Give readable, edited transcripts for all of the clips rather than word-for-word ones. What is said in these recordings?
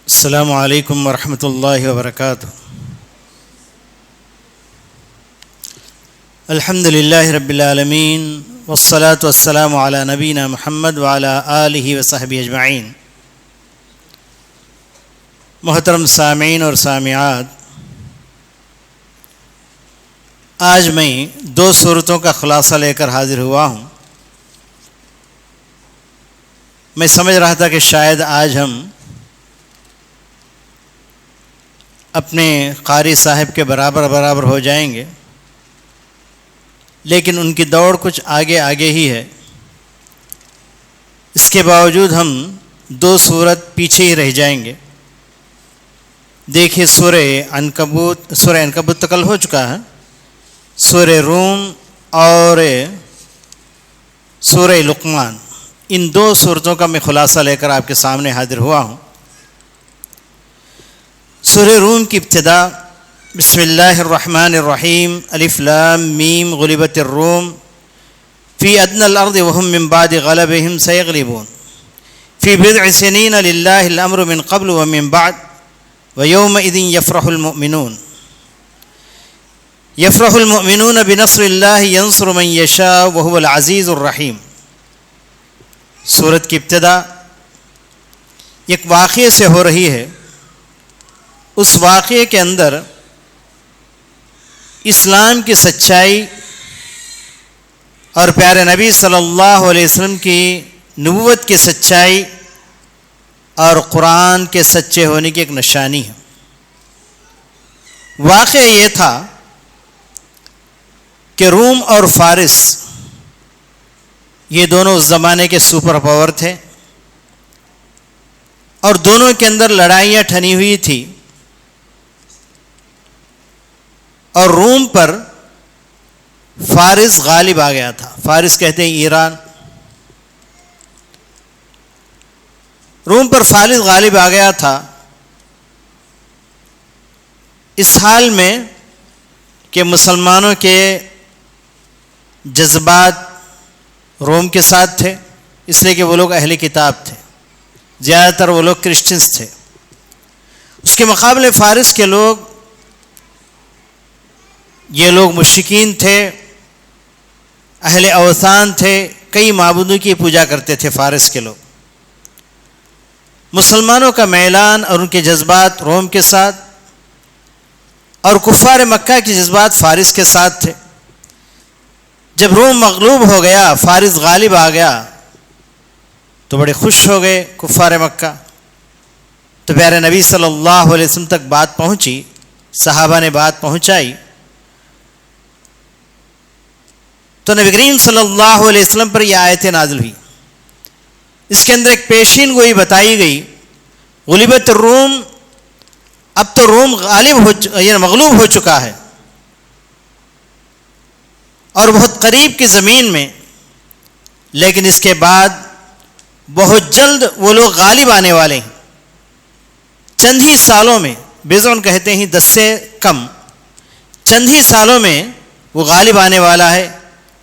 السلام علیکم ورحمۃ اللہ وبرکاتہ۔ الحمد للہ رب العالمین والصلاة والسلام علی نبینا محمد وعلی آلہ وصحبہ اجمعین۔ محترم سامعین اور سامعات، آج میں 2 صورتوں کا خلاصہ لے کر حاضر ہوا ہوں۔ میں سمجھ رہا تھا کہ شاید آج ہم اپنے قاری صاحب کے برابر ہو جائیں گے، لیکن ان کی دوڑ کچھ آگے ہی ہے۔ اس کے باوجود ہم 2 سورت پیچھے ہی رہ جائیں گے۔ دیکھیے، سورہ عنکبوت تو کل ہو چکا ہے، سورہ روم اور سورہ لقمان، ان 2 سورتوں کا میں خلاصہ لے کر آپ کے سامنے حاضر ہوا ہوں۔ سورہ روم کی ابتدا بسم اللہ الرحمن الرحیم، الف لام میم، غلبت الروم فی ادنی الارض وهم من بعد غلبهم سیغلبون فی بضع سنین للہ الامر من قبل ومن بعد ویومئذ یفرح المؤمنون بنصر اللہ ینصر من یشاء وهو العزیز الرحیم۔ سورت کی ابتدا ایک واقعے سے ہو رہی ہے۔ اس واقعے کے اندر اسلام کی سچائی اور پیارے نبی صلی اللہ علیہ وسلم کی نبوت کی سچائی اور قرآن کے سچے ہونے کی ایک نشانی ہے۔ واقعہ یہ تھا کہ روم اور فارس، یہ دونوں اس زمانے کے سپر پاور تھے، اور دونوں کے اندر لڑائیاں ٹھنی ہوئی تھی، اور روم پر فارس غالب آ گیا تھا۔ فارس کہتے ہیں ایران۔ روم پر فارس غالب آ گیا تھا اس حال میں کہ مسلمانوں کے جذبات روم کے ساتھ تھے، اس لیے کہ وہ لوگ اہل کتاب تھے، زیادہ تر وہ لوگ کرسچنز تھے۔ اس کے مقابلے فارس کے لوگ، یہ لوگ مشرکین تھے، اہل اوثان تھے، کئی معبودوں کی پوجا کرتے تھے فارس کے لوگ۔ مسلمانوں کا میلان اور ان کے جذبات روم کے ساتھ، اور کفار مکہ کے جذبات فارس کے ساتھ تھے۔ جب روم مغلوب ہو گیا، فارس غالب آ گیا، تو بڑے خوش ہو گئے کفار مکہ۔ تو پیارے نبی صلی اللہ علیہ وسلم تک بات پہنچی، صحابہ نے بات پہنچائی، تو نبی کریم صلی اللہ علیہ وسلم پر یہ آیتیں نازل ہوئی۔ اس کے اندر ایک پیشین گوئی بتائی گئی، غلبت الروم، اب تو روم مغلوب ہو چکا ہے، اور بہت قریب کی زمین میں، لیکن اس کے بعد بہت جلد وہ لوگ غالب آنے والے ہیں۔ چند ہی سالوں میں، بیزون کہتے ہیں 10 سے کم، چند ہی سالوں میں وہ غالب آنے والا ہے،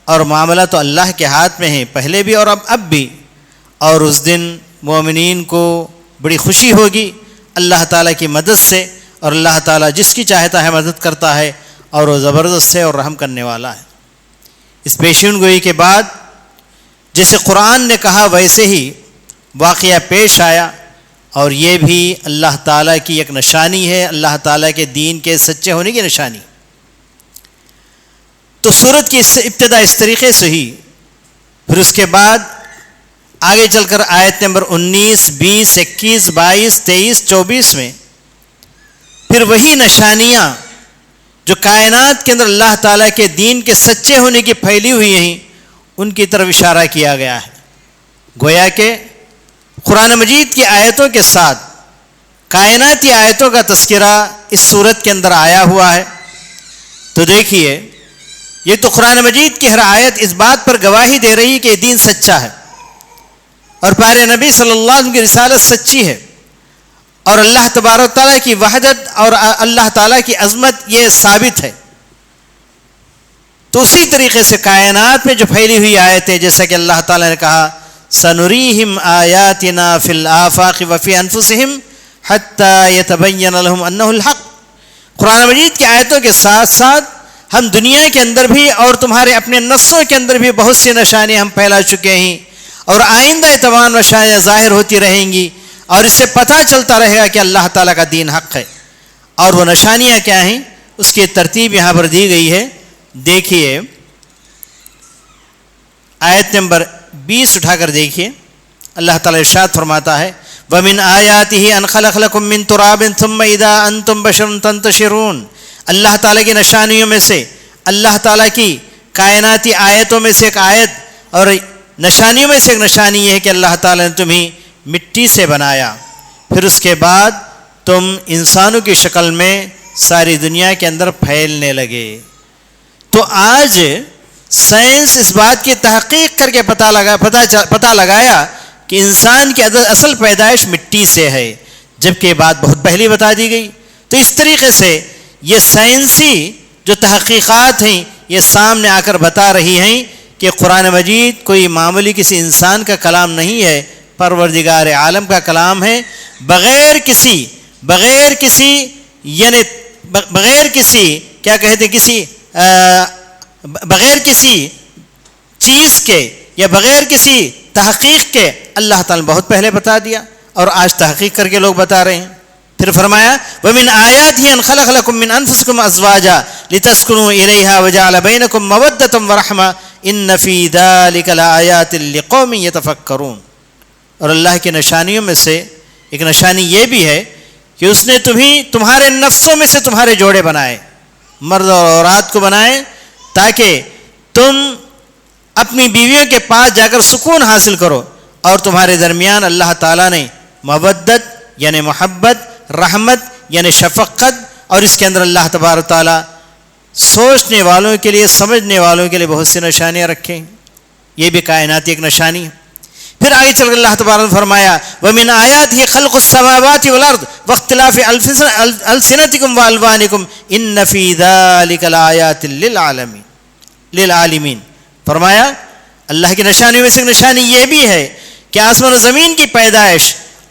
اور معاملہ تو اللہ کے ہاتھ میں ہے، پہلے بھی اور اب بھی۔ اور اس دن مومنین کو بڑی خوشی ہوگی اللہ تعالیٰ کی مدد سے، اور اللہ تعالیٰ جس کی چاہتا ہے مدد کرتا ہے، اور وہ زبردست ہے اور رحم کرنے والا ہے۔ اس پیشین گوئی کے بعد جیسے قرآن نے کہا ویسے ہی واقعہ پیش آیا، اور یہ بھی اللہ تعالیٰ کی ایک نشانی ہے، اللہ تعالیٰ کے دین کے سچے ہونے کی نشانی۔ تو سورت کی ابتدا اس طریقے سے ہی، پھر اس کے بعد آگے چل کر آیت نمبر 19، 20، 21، 22، 23، 24 میں پھر وہی نشانیاں جو کائنات کے اندر اللہ تعالیٰ کے دین کے سچے ہونے کی پھیلی ہوئی ہیں، ان کی طرف اشارہ کیا گیا ہے۔ گویا کہ قرآن مجید کی آیتوں کے ساتھ کائناتی آیتوں کا تذکرہ اس سورت کے اندر آیا ہوا ہے۔ تو دیکھیے، یہ تو قرآن مجید کی ہر آیت اس بات پر گواہی دے رہی ہے کہ دین سچا ہے، اور پیارے نبی صلی اللہ علیہ وسلم کی رسالت سچی ہے، اور اللہ تبارک تعالیٰ کی وحدت اور اللہ تعالیٰ کی عظمت یہ ثابت ہے۔ تو اسی طریقے سے کائنات میں جو پھیلی ہوئی آیتیں، جیسا کہ اللہ تعالیٰ نے کہا سنریہم آیاتنا فی الآفاق وفی انفسہم حتی یتبین لہم انہ الحق. قرآن مجید کی آیتوں کے ساتھ ساتھ ہم دنیا کے اندر بھی اور تمہارے اپنے نفسوں کے اندر بھی بہت سی نشانیاں ہم پھیلا چکے ہیں، اور آئندہ تمام نشانیاں ظاہر ہوتی رہیں گی، اور اس سے پتہ چلتا رہے گا کہ اللہ تعالیٰ کا دین حق ہے. اور وہ نشانیاں کیا ہیں، اس کی ترتیب یہاں پر دی گئی ہے. دیکھیے آیت نمبر 20 اٹھا کر دیکھیے. اللہ تعالیٰ ارشاد فرماتا ہے وَمِنْ آيَاتِهِ أَنْ خَلَقَ لَكُم مِّن تُرَابٍ ثُمَّ إِذَا أَنْتُمْ بَشَرٌ تَنْتَشِرُونَ. اللہ تعالیٰ کی نشانیوں میں سے، اللہ تعالیٰ کی کائناتی آیتوں میں سے ایک آیت اور نشانیوں میں سے ایک نشانی یہ ہے کہ اللہ تعالیٰ نے تمہیں مٹی سے بنایا، پھر اس کے بعد تم انسانوں کی شکل میں ساری دنیا کے اندر پھیلنے لگے. تو آج سائنس اس بات کی تحقیق کر کے پتہ لگایا کہ انسان کی اصل پیدائش مٹی سے ہے، جبکہ یہ بات بہت پہلے بتا دی گئی. تو اس طریقے سے یہ سائنسی جو تحقیقات ہیں یہ سامنے آ کر بتا رہی ہیں کہ قرآن مجید کوئی معمولی کسی انسان کا کلام نہیں ہے، پروردگار عالم کا کلام ہے. بغیر کسی چیز کے یا بغیر کسی تحقیق کے اللہ تعالیٰ نے بہت پہلے بتا دیا، اور آج تحقیق کر کے لوگ بتا رہے ہیں. پھر فرمایا وَمِنْ آيَاتِهِ أَنْ خَلَقَ لَكُم مِّنْ أَنفُسِكُمْ أَزْوَاجًا لِتَسْكُنُوا إِلَيْهَا وَجَعَلَ بَيْنَكُم مَّوَدَّةً وَرَحْمَةً إِنَّ فِي ذَلِكَ لَآيَاتٍ لِقَوْمٍ يَتَفَكَّرُونَ. اور اللہ کی نشانیوں میں سے ایک نشانی یہ بھی ہے کہ اس نے تمہارے نفسوں میں سے تمہارے جوڑے بنائے، مرد اور عورت کو بنائے، تاکہ تم اپنی بیویوں کے پاس جا کر سکون حاصل کرو، اور تمہارے درمیان اللہ تعالیٰ نے مودت یعنی محبت، رحمت یعنی شفقت، اور اس کے اندر اللہ تبارک تعالیٰ سوچنے والوں کے لیے، سمجھنے والوں کے لیے بہت سی نشانیاں رکھیں. یہ بھی کائناتی ایک نشانی ہے. پھر آگے چل کر اللہ تبارک نے فرمایا وَمِنْ آيَاتِهِ خَلْقُ السَّمَاوَاتِ وَالْأَرْضِ وَاخْتِلَافِ أَلْسِنَتِكُمْ وَأَلْوَانِكُمْ إِنَّ فِي ذَلِكَ لَآيَاتٍ لِلْعَالِمِينَ. فرمایا اللہ کی نشانیوں میں سے ایک نشانی یہ بھی ہے کہ آسمان و زمین کی پیدائش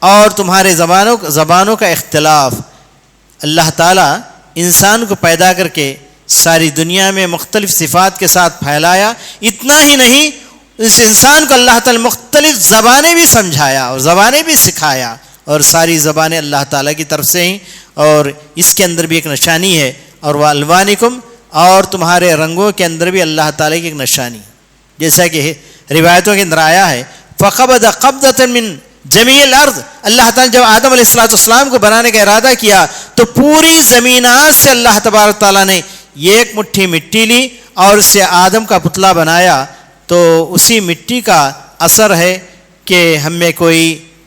اور تمہارے زبانوں کا اختلاف. اللہ تعالیٰ انسان کو پیدا کر کے ساری دنیا میں مختلف صفات کے ساتھ پھیلایا. اتنا ہی نہیں، اس انسان کو اللہ تعالیٰ مختلف زبانیں بھی سمجھایا اور زبانیں بھی سکھایا، اور ساری زبانیں اللہ تعالیٰ کی طرف سے ہیں. اور اس کے اندر بھی ایک نشانی ہے، اور وہ الوانکم، اور تمہارے رنگوں کے اندر بھی اللہ تعالیٰ کی ایک نشانی، جیسا کہ روایتوں کے اندر آیا ہے فقبض قبضۃ من جمیع الارض. اللہ تعالیٰ جب آدم علیہ السلام کو بنانے کا ارادہ کیا تو پوری زمینات سے اللہ تبارک تعالیٰ نے یہ ایک مٹھی مٹی لی اور اس سے آدم کا پتلا بنایا. تو اسی مٹی کا اثر ہے کہ ہم میں کوئی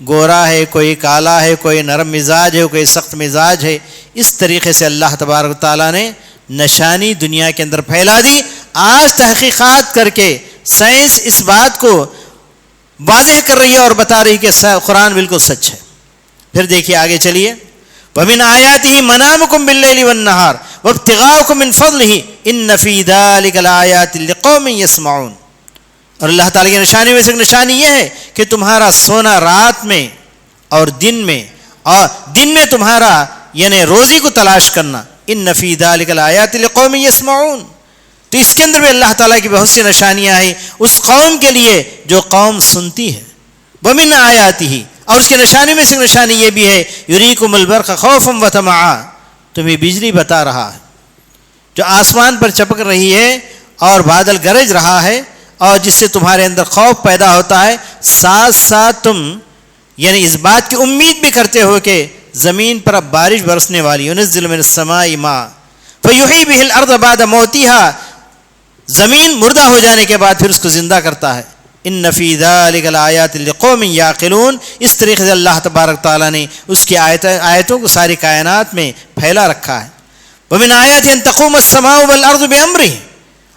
گورا ہے، کوئی کالا ہے، کوئی نرم مزاج ہے، کوئی سخت مزاج ہے. اس طریقے سے اللہ تبارک تعالیٰ نے نشانی دنیا کے اندر پھیلا دی. آج تحقیقات کر کے سائنس اس بات کو واضح کر رہی ہے اور بتا رہی کہ قرآن بالکل سچ ہے. پھر دیکھیے آگے چلیے وَمِنْ آيَاتِهِ مَنَامُكُمْ بِاللَّيْلِ وَالنَّهَارِ وَابْتِغَاؤُكُم مِّن فَضْلِهِ إِنَّ فِي ذَلِكَ لَآيَاتٍ لِقَوْمٍ يَسْمَعُونَ. اور اللہ تعالیٰ کی نشانی میں سے ایک نشانی یہ ہے کہ تمہارا سونا رات میں اور دن میں تمہارا یعنی روزی کو تلاش کرنا. إِنَّ فِي ذَلِكَ لَآيَاتٍ لِقَوْمٍ يَسْمَعُونَ. تو اس کے اندر بھی اللہ تعالیٰ کی بہت سی نشانیاں ہیں اس قوم کے لیے جو قوم سنتی ہے. وَمِنْ آيَاتِهِ، اور اس کی نشانی میں سے نشانی یہ بھی ہے يُرِيكُمُ الْبَرْقَ خَوْفًا وَطَمَعًا. تمہیں بجلی بتا رہا ہے جو آسمان پر چمک رہی ہے اور بادل گرج رہا ہے، اور جس سے تمہارے اندر خوف پیدا ہوتا ہے، ساتھ ساتھ تم یعنی اس بات کی امید بھی کرتے ہو کہ زمین پر اب بارش برسنے والی. يُنَزِّلُ مِنَ السَّمَاءِ مَاءً فَيُحْيِي بِهِ الْأَرْضَ بَعْدَ مَوْتِهَا. زمین مردہ ہو جانے کے بعد پھر اس کو زندہ کرتا ہے. ان فی ذلک لآیات لقوم یعقلون. اس طریقے سے اللہ تبارک تعالیٰ نے اس کی آیتوں کو ساری کائنات میں پھیلا رکھا ہے. ومن آیات ان تقوم السماء والارض بامرہ.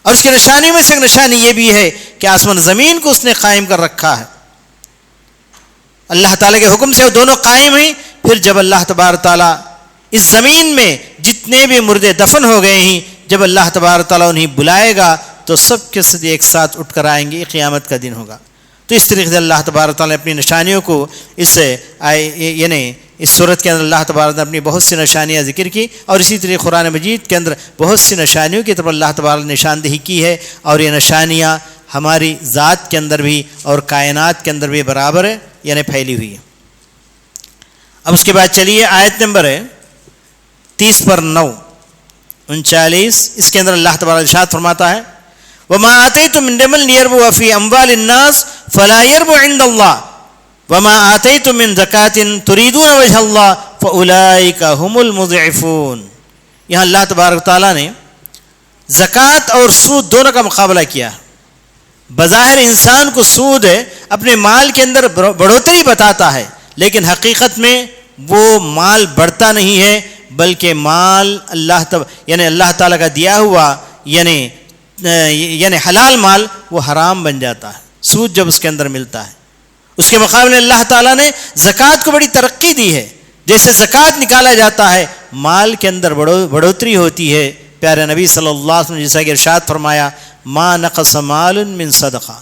اور اس کی نشانی میں سے ایک نشانی یہ بھی ہے کہ آسمان زمین کو اس نے قائم کر رکھا ہے. اللہ تعالیٰ کے حکم سے وہ دونوں قائم ہیں. پھر جب اللہ تبارک تعالیٰ اس زمین میں جتنے بھی مردے دفن ہو گئے ہیں، جب اللہ تبارک تعالیٰ انہیں بلائے گا تو سب کے ساتھ ایک ساتھ اٹھ کر آئیں گے. قیامت کا دن ہوگا. تو اس طریقے سے اللہ تبارک تعالیٰ نے اپنی نشانیوں کو اس صورت کے اندر اللہ تبارک نے اپنی بہت سی نشانیاں ذکر کی، اور اسی طریقے قرآن مجید کے اندر بہت سی نشانیوں کی طرف اللہ تبارک نے نشاندہی کی ہے، اور یہ نشانیاں ہماری ذات کے اندر بھی اور کائنات کے اندر بھی برابر ہے، یعنی پھیلی ہوئی ہے۔ اب اس کے بعد چلیے آیت نمبر 30/9-39، اس کے اندر اللہ تبارک ارشاد فرماتا ہے وَمَا آتَيْتُم مِّن رِّبًا لِّيَرْبُوَ فِي أَمْوَالِ النَّاسِ فَلَا يَرْبُو عِندَ اللَّهِ وَمَا آتَيْتُم مِّن زَكَاةٍ تُرِيدُونَ وَجْهَ اللَّهِ فَأُولَٰئِكَ هُمُ الْمُضْعِفُونَ۔ یہاں اللہ تبارک تعالیٰ نے زکوٰۃ اور سود دونوں کا مقابلہ کیا۔ بظاہر انسان کو سود اپنے مال کے اندر بڑھوتری بتاتا ہے، لیکن حقیقت میں وہ مال بڑھتا نہیں ہے، بلکہ مال اللہ تعالیٰ کا دیا ہوا یعنی حلال مال وہ حرام بن جاتا ہے، سود جب اس کے اندر ملتا ہے۔ اس کے مقابلے اللہ تعالیٰ نے زکوٰۃ کو بڑی ترقی دی ہے، جیسے زکوٰۃ نکالا جاتا ہے مال کے اندر بڑھوتری ہوتی ہے۔ پیارے نبی صلی اللہ علیہ وسلم نے جیسا کہ ارشاد فرمایا ما نقص مال من صدقہ،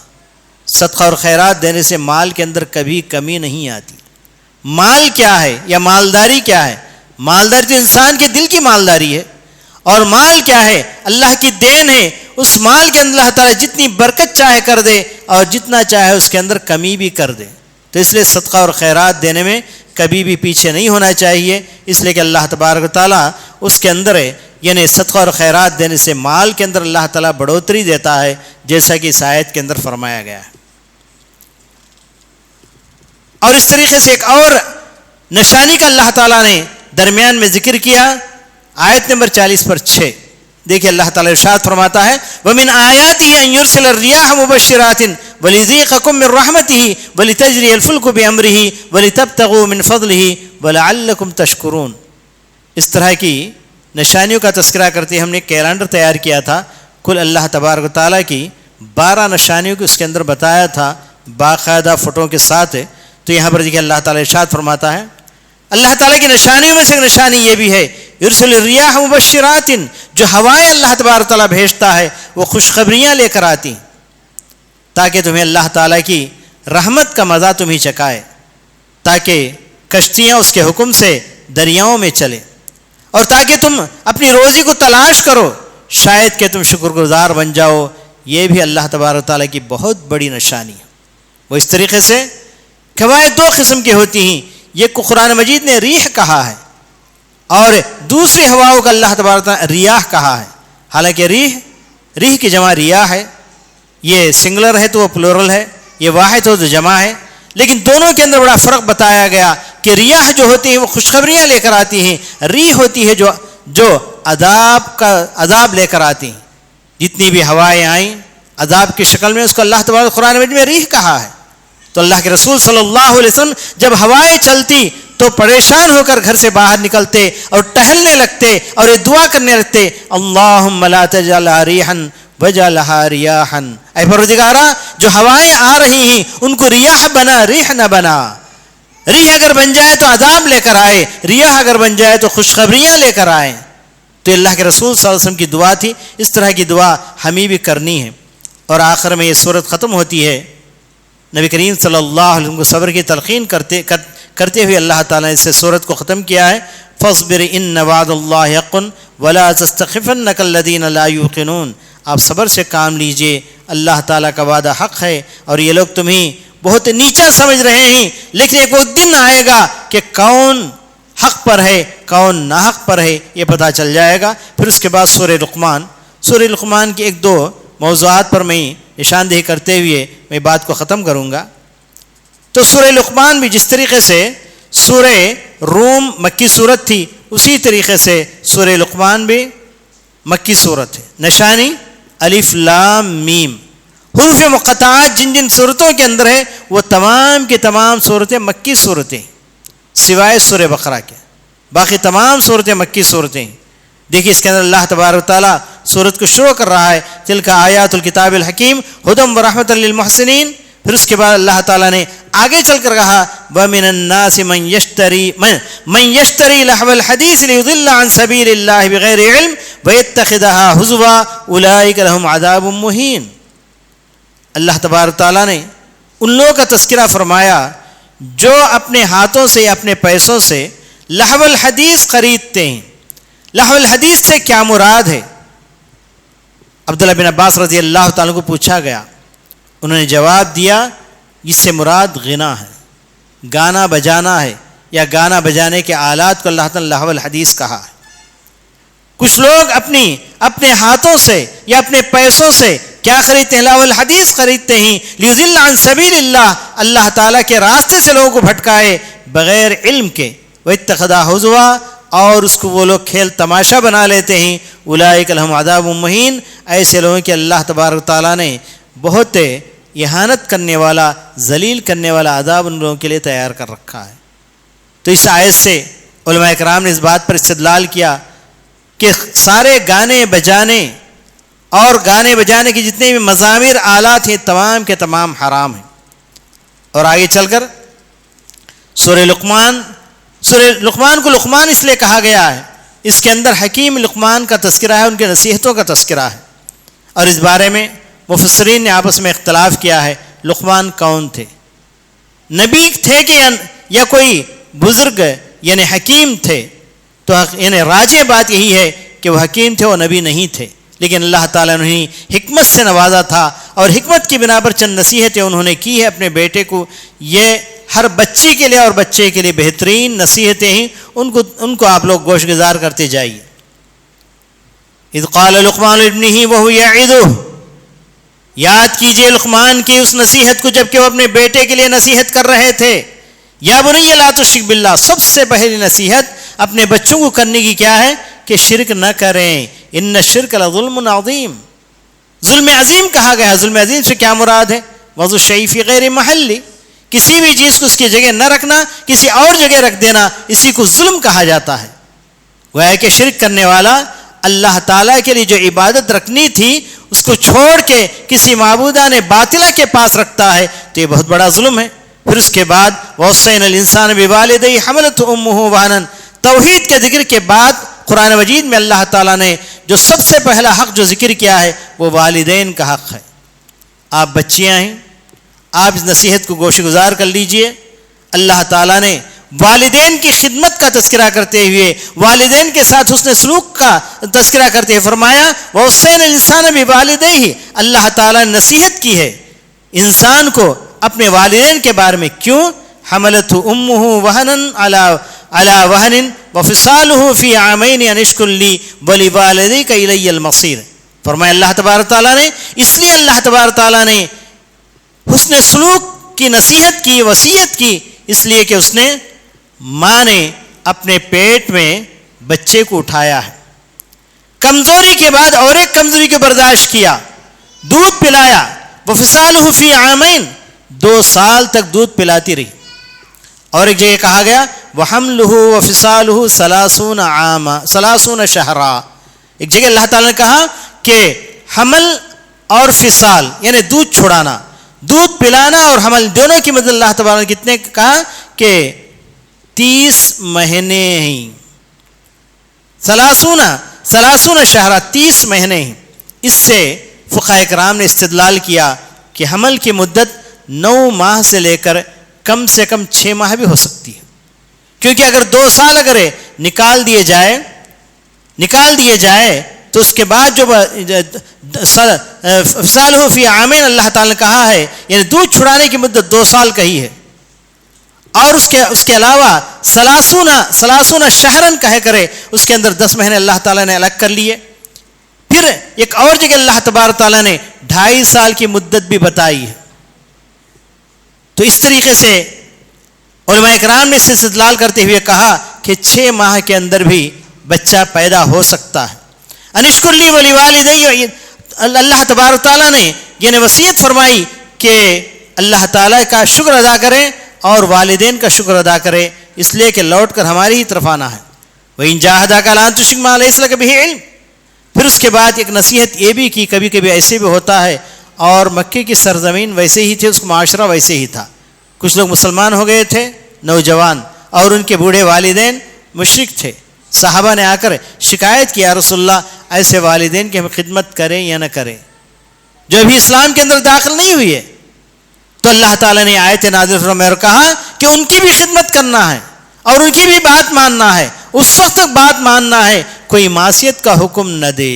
صدقہ اور خیرات دینے سے مال کے اندر کبھی کمی نہیں آتی۔ مال کیا ہے یا مالداری کیا ہے؟ مالداری تو انسان کے دل کی مالداری ہے، اور مال کیا ہے؟ اللہ کی دین ہے۔ اس مال کے اندر اللہ تعالیٰ جتنی برکت چاہے کر دے اور جتنا چاہے اس کے اندر کمی بھی کر دے۔ تو اس لیے صدقہ اور خیرات دینے میں کبھی بھی پیچھے نہیں ہونا چاہیے، اس لیے کہ اللہ تبارک و تعالیٰ اس کے اندر یعنی صدقہ اور خیرات دینے سے مال کے اندر اللہ تعالیٰ بڑھوتری دیتا ہے، جیسا کہ اس آیت کے اندر فرمایا گیا ہے۔ اور اس طریقے سے ایک اور نشانی کا اللہ تعالیٰ نے درمیان میں ذکر کیا، آیت نمبر 40/6 دیکھیے اللہ تعالیٰ ارشاد فرماتا ہے وَمِنْ آيَاتِهِ أَن يُرْسِلَ الرِّيَاحَ مُبَشِّرَاتٍ وَلِيُذِيقَكُم مِّن رَّحْمَتِهِ وَلِتَجْرِيَ الْفُلْكُ بِأَمْرِهِ وَلِتَبْتَغُوا مِن فَضْلِهِ وَلَعَلَّكُمْ تَشْكُرُونَ۔ اس طرح کی نشانیوں کا تذکرہ کرتے ہم نے کیلنڈر تیار کیا تھا، کل اللہ تبارک و تعالیٰ کی 12 نشانیوں کو اس کے اندر بتایا تھا باقاعدہ فوٹو کے ساتھ۔ تو یہاں پر دیکھیے اللہ تعالیٰ ارشاد فرماتا ہے اللہ تعالیٰ کی نشانیوں میں سے ایک نشانی یہ بھی ہے یرسل الریاح مبشرات، جو ہوائیں اللہ تبارک تعالیٰ بھیجتا ہے وہ خوشخبریاں لے کر آتی تاکہ تمہیں اللہ تعالیٰ کی رحمت کا مزہ تمہیں چکائے، تاکہ کشتیاں اس کے حکم سے دریاؤں میں چلے، اور تاکہ تم اپنی روزی کو تلاش کرو، شاید کہ تم شکر گزار بن جاؤ۔ یہ بھی اللہ تبارک تعالیٰ کی بہت بڑی نشانی ہے۔ وہ اس طریقے سے ہوائیں 2 قسم کی ہوتی ہیں، یہ کو قرآن مجید نے ریح کہا ہے، اور دوسری ہواؤں کا اللہ تبارک تعالیٰ ریاح کہا ہے۔ حالانکہ ریح کی جمع ریاح ہے، یہ سنگولر ہے تو وہ پلورل ہے، یہ واحد ہو تو جمع ہے، لیکن دونوں کے اندر بڑا فرق بتایا گیا کہ ریاح جو ہوتی ہیں وہ خوشخبریاں لے کر آتی ہیں، ریح ہوتی ہے جو عذاب لے کر آتی ہیں۔ جتنی بھی ہوائیں آئیں عذاب کی شکل میں، اس کو اللہ تبارک قرآن مجید میں ریح کہا ہے۔ تو اللہ کے رسول صلی اللہ علیہ وسلم جب ہوائیں چلتی تو پریشان ہو کر گھر سے باہر نکلتے اور ٹہلنے لگتے اور یہ دعا کرنے لگتے اللہم لا تجعلها ریحا وجعلها ریاحا، اے پروردگارا جو ہوائیں آ رہی ہیں ان کو ریاح بنا، ریح نہ بنا۔ ریح اگر بن جائے تو عذاب لے کر آئے، ریاح اگر بن جائے تو خوشخبریاں لے کر آئے۔ تو اللہ کے رسول صلی اللہ علیہ وسلم کی دعا تھی، اس طرح کی دعا ہمیں بھی کرنی ہے۔ اور آخر میں یہ صورت ختم ہوتی ہے، نبی کریم صلی اللہ علیہ وسلم کو صبر کی تلقین کرتے ہوئے اللہ تعالیٰ نے اس سے صورت کو ختم کیا ہے فَاصْبِرْ إِنَّ وَعْدَ اللَّهِ حَقٌّ وَلَا تَسْتَخِفَنَّكَ الَّذِينَ لَا يُوقِنُونَ۔ آپ صبر سے کام لیجئے، اللہ تعالیٰ کا وعدہ حق ہے، اور یہ لوگ تمہیں بہت نیچا سمجھ رہے ہیں، لیکن ایک وہ دن آئے گا کہ کون حق پر ہے کون ناحق پر ہے یہ پتہ چل جائے گا۔ پھر اس کے بعد سورہ لقمان کی 1-2 موضوعات پر میں نشاندہی کرتے ہوئے میں بات کو ختم کروں گا۔ تو سورہ لقمان بھی جس طریقے سے سورہ روم مکی صورت تھی، اسی طریقے سے سورہ لقمان بھی مکی صورت ہے۔ نشانی الف لام میم، حروف مقطعات جن صورتوں کے اندر ہے وہ تمام کی تمام صورتیں مکی صورتیں سوائے سورہ بقرہ کے، باقی تمام صورتیں مکی صورتیں۔ دیکھیے اس کے اندر اللہ تبارک تعالیٰ صورت کو شروع کر رہا ہے تلک آیات الکتاب الحکیم ھدی ورحمۃ للمحسنین۔ پھر اس کے بعد اللہ تعالیٰ نے آگے چل کر کہا وَمِنَ النَّاسِ مَن يَشْتَرِي لَهْوَ الْحَدِيثِ لِيُضِلَّ عَن سَبِيلِ اللَّهِ بِغَيْرِ عِلْمٍ وَيَتَّخِذَهَا هُزُوًا أُولَٰئِكَ لَهُمْ عَذَابٌ مُّهِينٌ۔ اللہ تبارک تعالیٰ نے ان لوگوں کا تذکرہ فرمایا جو اپنے ہاتھوں سے یا اپنے پیسوں سے لہو الحدیث خریدتے ہیں۔ لہو الحدیث سے کیا مراد ہے؟ عبداللہ بن عباس رضی اللہ تعالیٰ کو پوچھا گیا، انہوں نے جواب دیا اس سے مراد غنا ہے، گانا بجانا ہے، یا گانا بجانے کے آلات کو اللہ تعالیٰ نے لہو الحدیث کہا ہے۔ کچھ لوگ اپنے ہاتھوں سے یا اپنے پیسوں سے کیا خریدتے ہیں؟ لہو الحدیث خریدتے ہیں، لیضل عن سبیل اللہ، اللہ تعالیٰ کے راستے سے لوگوں کو بھٹکائے بغیر علم کے، واتخذا ہزوا، اور اس کو وہ لوگ کھیل تماشا بنا لیتے ہیں، اولئک لہم عذاب مہین، ایسے لوگوں کے اللہ تبارک تعالیٰ نے بہت اہانت کرنے والا، ذلیل کرنے والا عذاب ان لوگوں کے لیے تیار کر رکھا ہے۔ تو اس آیت سے علماء کرام نے اس بات پر استدلال کیا کہ سارے گانے بجانے اور گانے بجانے کی جتنے بھی مزامیر آلات ہیں تمام کے تمام حرام ہیں۔ اور آگے چل کر سورہ لقمان کو لقمان اس لیے کہا گیا ہے، اس کے اندر حکیم لقمان کا تذکرہ ہے، ان کے نصیحتوں کا تذکرہ ہے۔ اور اس بارے میں مفسرین نے آپس میں اختلاف کیا ہے، لقمان کون تھے؟ نبی تھے کہ یا کوئی بزرگ یعنی حکیم تھے؟ تو یعنی راجح بات یہی ہے کہ وہ حکیم تھے، وہ نبی نہیں تھے، لیکن اللہ تعالیٰ نے انہیں حکمت سے نوازا تھا، اور حکمت کی بنا پر چند نصیحتیں انہوں نے کی ہے اپنے بیٹے کو۔ یہ ہر بچی کے لیے اور بچے کے لیے بہترین نصیحتیں ہیں، ان کو آپ لوگ گوش گزار کرتے جائیے۔ اذ قال لقمان لابنہ وہو یعظہ، یاد کیجئے لقمان کی اس نصیحت کو جب کہ وہ اپنے بیٹے کے لیے نصیحت کر رہے تھے۔ یا بنی لا تشرک باللہ، سب سے پہلی نصیحت اپنے بچوں کو کرنے کی کیا ہے کہ شرک نہ کریں، ان الشرک لظلم عظیم، ظلم عظیم کہا گیا۔ ظلم عظیم سے کیا مراد ہے؟ وضع الشیء فی غیر محلی، کسی بھی چیز کو اس کی جگہ نہ رکھنا، کسی اور جگہ رکھ دینا، اسی کو ظلم کہا جاتا ہے۔ گویا کہ شرک کرنے والا اللہ تعالیٰ کے لیے جو عبادت رکھنی تھی اس کو چھوڑ کے کسی معبودہ نے باطلہ کے پاس رکھتا ہے تو یہ بہت بڑا ظلم ہے۔ پھر اس کے بعد وَوَصَّيْنَا الْإِنسَانَ بِوَالِدَيْهِ حَمَلَتْهُ أُمُّهُ وَهْنًا، توحید کے ذکر کے بعد قرآن مجید میں اللہ تعالیٰ نے جو سب سے پہلا حق جو ذکر کیا ہے وہ والدین کا حق ہے۔ آپ بچیاں ہیں، آپ اس نصیحت کو گوش گزار کر لیجئے۔ اللہ تعالیٰ نے والدین کی خدمت کا تذکرہ کرتے ہوئے، والدین کے ساتھ حسن سلوک کا تذکرہ کرتے ہوئے فرمایا وَوَصَّيْنَا الْإِنسَانَ بِوَالِدَيْهِ، اللہ تعالیٰ نے نصیحت کی ہے انسان کو اپنے والدین کے بارے میں۔ کیوں؟ حملته امه وهنا على وهن وفصاله في عامين ان اشكر لي ولوالديك الي المصير، فرمایا اللہ تبارک تعالیٰ نے، اس لیے اللہ تبارک تعالیٰ نے حسن سلوک کی نصیحت کی، وصیت کی، اس لیے کہ اس نے ماں نے اپنے پیٹ میں بچے کو اٹھایا ہے، کمزوری کے بعد اور ایک کمزوری کو برداشت کیا، دودھ پلایا، وفصاله في عامين، 2 سال تک دودھ پلاتی رہی۔ اور ایک جگہ کہا گیا وَحَمْلُهُ وَفِصَالُهُ 30 شَهْرًا، ایک جگہ اللہ تعالیٰ نے کہا کہ حمل اور فصال یعنی دودھ چھڑانا، دودھ پلانا اور حمل دونوں کی مدد اللہ تعالیٰ نے کتنے کہا کہ 30 مہینے ہیں، 30 شہرہ، 30 مہینے ہیں۔ اس سے فقہاء کرام نے استدلال کیا کہ حمل کی مدت 9 ماہ سے لے کر کم سے کم 6 ماہ بھی ہو سکتی ہے، کیونکہ اگر 2 سال اگر نکال دیے جائے تو اس کے بعد جو فصالہ فی عامین اللہ تعالیٰ نے کہا ہے، یعنی دودھ چھڑانے کی مدت 2 سال کہی ہے، اور اس کے علاوہ 30 شہرن کہے کرے، اس کے اندر 10 مہینے اللہ تعالیٰ نے الگ کر لیے۔ پھر ایک اور جگہ اللہ تبارک تعالیٰ نے 2.5 سال کی مدت بھی بتائی ہے۔ تو اس طریقے سے علماء کرام نے اس سے استدلال کرتے ہوئے کہا کہ 6 ماہ کے اندر بھی بچہ پیدا ہو سکتا ہے۔ انشکر لی ولیوالدی، اللہ تبارک تعالیٰ نے یہ وصیت فرمائی کہ اللہ تعالیٰ کا شکر ادا کریں اور والدین کا شکر ادا کریں، اس لیے کہ لوٹ کر ہماری ہی طرف آنا ہے۔ وَإِن جَاهَدَاكَ عَلَىٰ أَن تُشْرِكَ مَا لَيْسَ لَكَ بِهِ عِلْمٌ، پھر اس کے بعد ایک نصیحت یہ بھی کی، کبھی کبھی ایسے بھی ہوتا ہے، اور مکے کی سرزمین ویسے ہی تھی، اس کا معاشرہ ویسے ہی تھا، کچھ لوگ مسلمان ہو گئے تھے نوجوان، اور ان کے بوڑھے والدین مشرک تھے۔ صحابہ نے آ کر شکایت کی یا رسول اللہ ایسے والدین کی ہم خدمت کریں یا نہ کریں جو ابھی اسلام کے اندر داخل نہیں ہوئی ہے۔ تو اللہ تعالیٰ نے آیت نازل فرمائی اور کہا کہ ان کی بھی خدمت کرنا ہے اور ان کی بھی بات ماننا ہے، اس وقت تک بات ماننا ہے کوئی معصیت کا حکم نہ دے.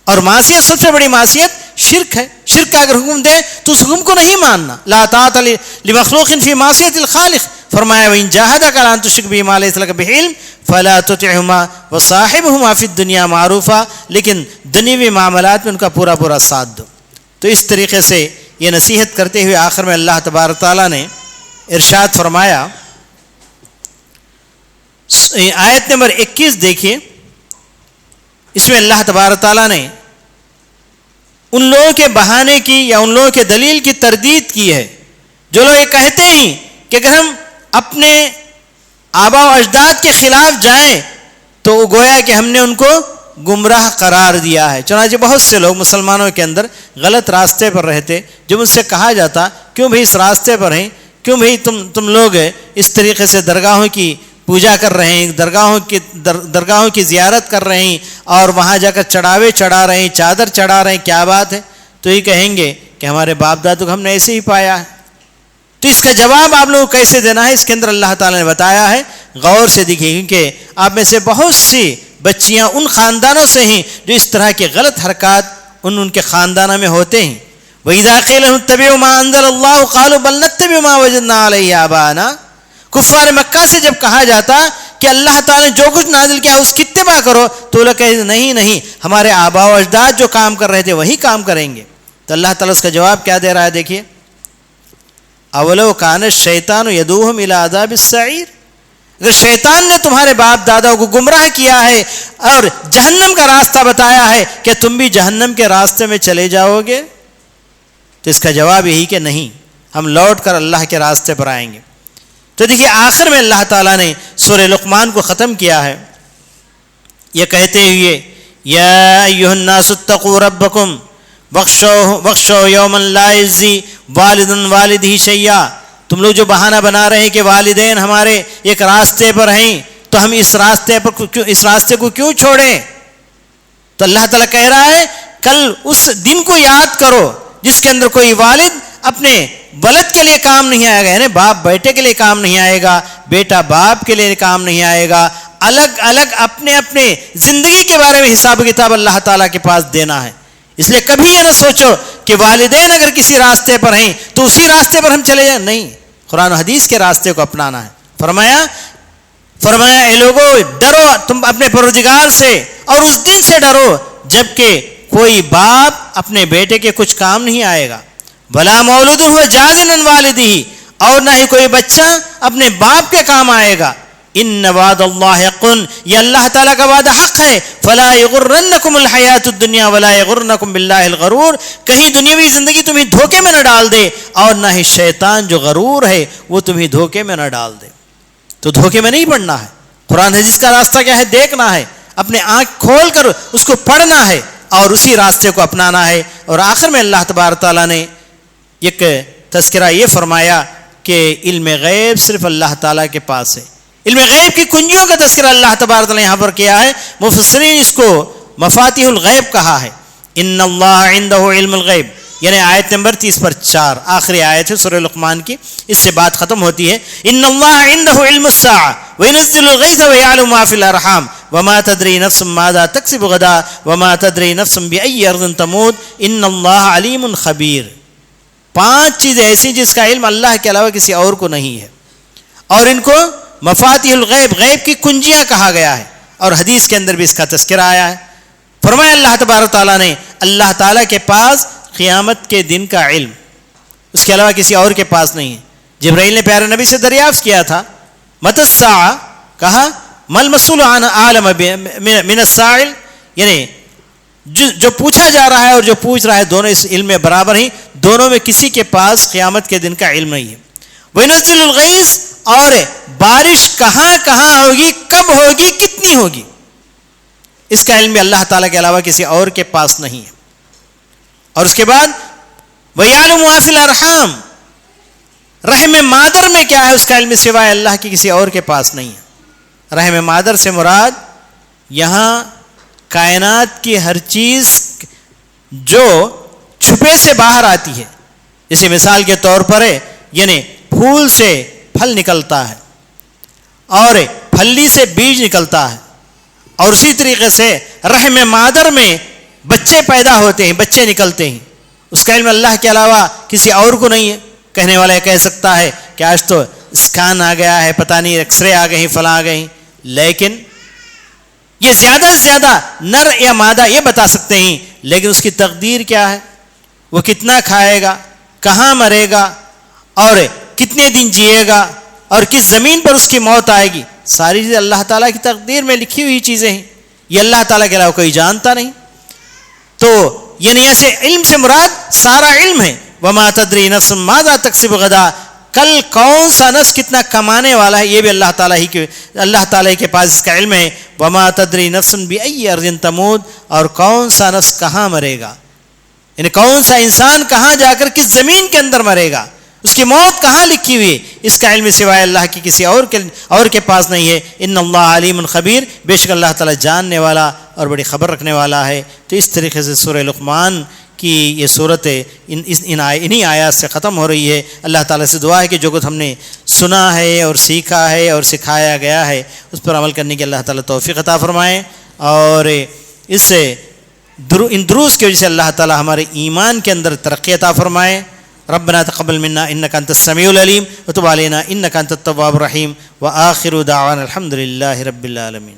اور معصیت سب سے بڑی معصیت شرک ہے. شرک کا اگر حکم دے تو اس حکم کو نہیں ماننا. لا طاعۃ لمخلوق فی معصیۃ الخالق. فرمایا وَإِن جَاهَدَكَ عَلَىٰ أَن تُشْرِكَ بِهِ مَا لَيْسَ لَكَ بِهِ عِلْمٌ فَلَا تُطِعْهُمَا وَصَاحِبْهُمَا فِي الدُّنْيَا مَعْرُوفًا. لیکن دنیوی معاملات میں ان کا پورا پورا ساتھ دو. تو اس طریقے سے یہ نصیحت کرتے ہوئے آخر میں اللہ تبارک تعالیٰ نے ارشاد فرمایا. آیت نمبر 21 دیکھیے، اس میں اللہ تبارک تعالیٰ نے ان لوگوں کے بہانے کی یا ان لوگوں کے دلیل کی تردید کی ہے جو لوگ یہ کہتے ہیں کہ اگر ہم اپنے آبا و اجداد کے خلاف جائیں تو وہ گویا کہ ہم نے ان کو گمراہ قرار دیا ہے. چنانچہ بہت سے لوگ مسلمانوں کے اندر غلط راستے پر رہتے، جب ان سے کہا جاتا کیوں بھئی اس راستے پر ہیں، کیوں بھئی تم لوگ اس طریقے سے درگاہوں کی پوجا کر رہے ہیں، درگاہوں کی زیارت کر رہے ہیں اور وہاں جا کر چڑھاوے چڑھا رہے ہیں، چادر چڑھا رہے ہیں، کیا بات ہے؟ تو یہ کہیں گے کہ ہمارے باپ دادوں کو ہم نے ایسے ہی پایا ہے. تو اس کا جواب آپ لوگوں کو کیسے دینا ہے، اس کے اندر اللہ تعالیٰ نے بتایا ہے. غور سے دیکھیے، کیونکہ آپ میں سے بہت سی بچیاں ان خاندانوں سے ہیں جو اس طرح کے غلط حرکات ان کے خاندانوں میں ہوتے ہیں. وَإِذَا قِيلَ لَهُمُ اتَّبِعُوا مَا أَنزَلَ اللَّهُ قَالُوا بَلْ نَتَّبِعُ مَا وَجَدْنَا عَلَيْهِ آبَاءَنَا. کفار مکہ سے جب کہا جاتا کہ اللہ تعالیٰ نے جو کچھ نازل کیا اس کی اتباع کرو تو لوگ کہتے نہیں ہمارے آباء و اجداد جو کام کر رہے تھے وہی کام کریں گے. تو اللہ تعالیٰ اس کا جواب کیا دے رہا ہے، دیکھیے. اولو کان الشیطان یدعوہم الی عذاب السعیر. اگر شیطان نے تمہارے باپ داداؤں کو گمراہ کیا ہے اور جہنم کا راستہ بتایا ہے کہ تم بھی جہنم کے راستے میں چلے جاؤ گے، تو اس کا جواب یہی کہ نہیں، ہم لوٹ کر اللہ کے راستے پر آئیں گے. تو دیکھیے آخر میں اللہ تعالیٰ نے سورہ لقمان کو ختم کیا ہے یہ کہتے ہوئے یا ایھا الناس اتقوا ربکم واخشوا یوما لا یجزی والد والدہ شیئا. تم لوگ جو بہانہ بنا رہے ہیں کہ والدین ہمارے ایک راستے پر ہیں تو ہم اس راستے کو کیوں چھوڑیں. تو اللہ تعالیٰ کہہ رہا ہے کل اس دن کو یاد کرو جس کے اندر کوئی والد اپنے ولد کے لیے کام نہیں آئے گا، یعنی باپ بیٹے کے لیے کام نہیں آئے گا، بیٹا باپ کے لیے کام نہیں آئے گا. الگ الگ اپنے زندگی کے بارے میں حساب و کتاب اللہ تعالیٰ کے پاس دینا ہے. اس لیے کبھی یہ نہ سوچو کہ والدین اگر کسی راستے پر ہیں تو اسی راستے پر ہم چلے جائیں. نہیں، قرآن و حدیث کے راستے کو اپنانا ہے. فرمایا اے لوگو ڈرو تم اپنے پروردگار سے اور اس دن سے ڈرو جب کہ کوئی باپ اپنے بیٹے کے کچھ کام نہیں آئے گا. ولا مولود هو جاز عن والدہ، اور نہ ہی کوئی بچہ اپنے باپ کے کام آئے گا. ان وعد اللہ حق، یہ اللہ تعالیٰ کا وعدہ حق ہے. فلا یغرنکم الحیات الدنیا ولا یغرنکم باللہ الغرور. کہیں دنیاوی زندگی تمہیں دھوکے میں نہ ڈال دے اور نہ ہی شیطان جو غرور ہے وہ تمہیں دھوکے میں نہ ڈال دے. تو دھوکے میں نہیں پڑنا ہے. قرآن حدیث کا راستہ کیا ہے، دیکھنا ہے، اپنے آنکھ کھول کر اس کو پڑھنا ہے اور اسی راستے کو اپنانا ہے. اور آخر میں اللہ تبارک تعالیٰ نے ایک تذکرہ یہ فرمایا کہ علم غیب صرف اللہ تعالیٰ کے پاس ہے. علم غیب کی کنجیوں کا تذکرہ اللہ تبارک تعالیٰ نے یہاں پر کیا ہے. مفسرین اس کو مفاتیح الغیب کہا ہے. ان اللہ عنده علم الغیب، یعنی آیت نمبر 30/4 آخری آیت ہے سورہ لقمان کی. اس سے بات ختم ہوتی ہے. ان اللہ عنده علم الساعة وينزل الغیث ويعلم ما في الارحام وما تدری نفس ماذا تکسب غدا وما تدری نفس بأي ارض تموت ان اللہ علیم خبیر. 5 چیزیں ایسی جس کا علم اللہ کے علاوہ کسی اور کو نہیں ہے، اور ان کو مفاتیح الغیب، غیب کی کنجیاں کہا گیا ہے. اور حدیث کے اندر بھی اس کا تذکرہ آیا ہے. فرمایا اللہ تبارک تعالیٰ نے اللہ تعالیٰ کے پاس قیامت کے دن کا علم اس کے علاوہ کسی اور کے پاس نہیں ہے. جبرائیل نے پیارے نبی سے دریافت کیا تھا متی الساعہ، کہا ما المسئول عن عالم من السائل، یعنی جو پوچھا جا رہا ہے اور جو پوچھ رہا ہے دونوں اس علم میں برابر ہیں. دونوں میں کسی کے پاس قیامت کے دن کا علم نہیں ہے. وَيُنَزِّلُ الْغَيْثَ، اور بارش کہاں ہوگی، کب ہوگی، کتنی ہوگی، اس کا علم بھی اللہ تعالیٰ کے علاوہ کسی اور کے پاس نہیں ہے. اور اس کے بعد وَيَعْلَمُ مَا فِي الْأَرْحَامِ، رحم مادر میں کیا ہے اس کا علم سوائے اللہ کی کسی اور کے پاس نہیں ہے. رحم مادر سے مراد یہاں کائنات کی ہر چیز جو چھپے سے باہر آتی ہے، اسی مثال کے طور پر ہے یعنی پھول سے پھل نکلتا ہے اور پھلی سے بیج نکلتا ہے، اور اسی طریقے سے رحم مادر میں بچے پیدا ہوتے ہیں، بچے نکلتے ہیں، اس کا علم اللہ کے علاوہ کسی اور کو نہیں ہے۔ کہنے والا یہ کہہ سکتا ہے کہ آج تو اسکان آ گیا ہے، پتہ نہیں ایکس رے آ گئی، فلاں آ گئی، لیکن یہ زیادہ سے زیادہ نر یا مادہ یہ بتا سکتے ہیں، لیکن اس کی تقدیر کیا ہے، وہ کتنا کھائے گا، کہاں مرے گا، اور کتنے دن جیے گا، اور کس زمین پر اس کی موت آئے گی، ساری چیزیں اللہ تعالیٰ کی تقدیر میں لکھی ہوئی چیزیں ہیں، یہ اللہ تعالیٰ کے علاوہ کوئی جانتا نہیں۔ تو یعنی ایسے علم سے مراد سارا علم ہے، وما تدری نفس ماذا تکسب غدا، کل کون سا نفس کتنا کمانے والا ہے، یہ بھی اللہ تعالیٰ کے پاس اس کا علم ہے۔ وما تدری نفس بأی ارض تموت، اور کون سا نفس کہاں مرے گا، یعنی کون سا انسان کہاں جا کر کس زمین کے اندر مرے گا، اس کی موت کہاں لکھی ہوئی ہے، اس کا علم سوائے اللہ کی کسی اور کے پاس نہیں ہے۔ ان اللہ علیم خبیر، بے شک اللہ تعالیٰ جاننے والا اور بڑی خبر رکھنے والا ہے۔ تو اس طریقے سے سورہ لقمان کی یہ صورت انہی آیات سے ختم ہو رہی ہے۔ اللہ تعالیٰ سے دعا ہے کہ جو کچھ ہم نے سنا ہے اور سیکھا ہے اور سکھایا گیا ہے اس پر عمل کرنے کی اللہ تعالیٰ توفیق عطا فرمائے، اور اس سے ان دروس کی وجہ سے اللہ تعالیٰ ہمارے ایمان کے اندر ترقی عطا فرمائے۔ ربنا تقبل منا انك انت السميع العليم وتب علينا انك انت التواب الرحيم، وآخر دعوانا الحمد لله رب العالمين۔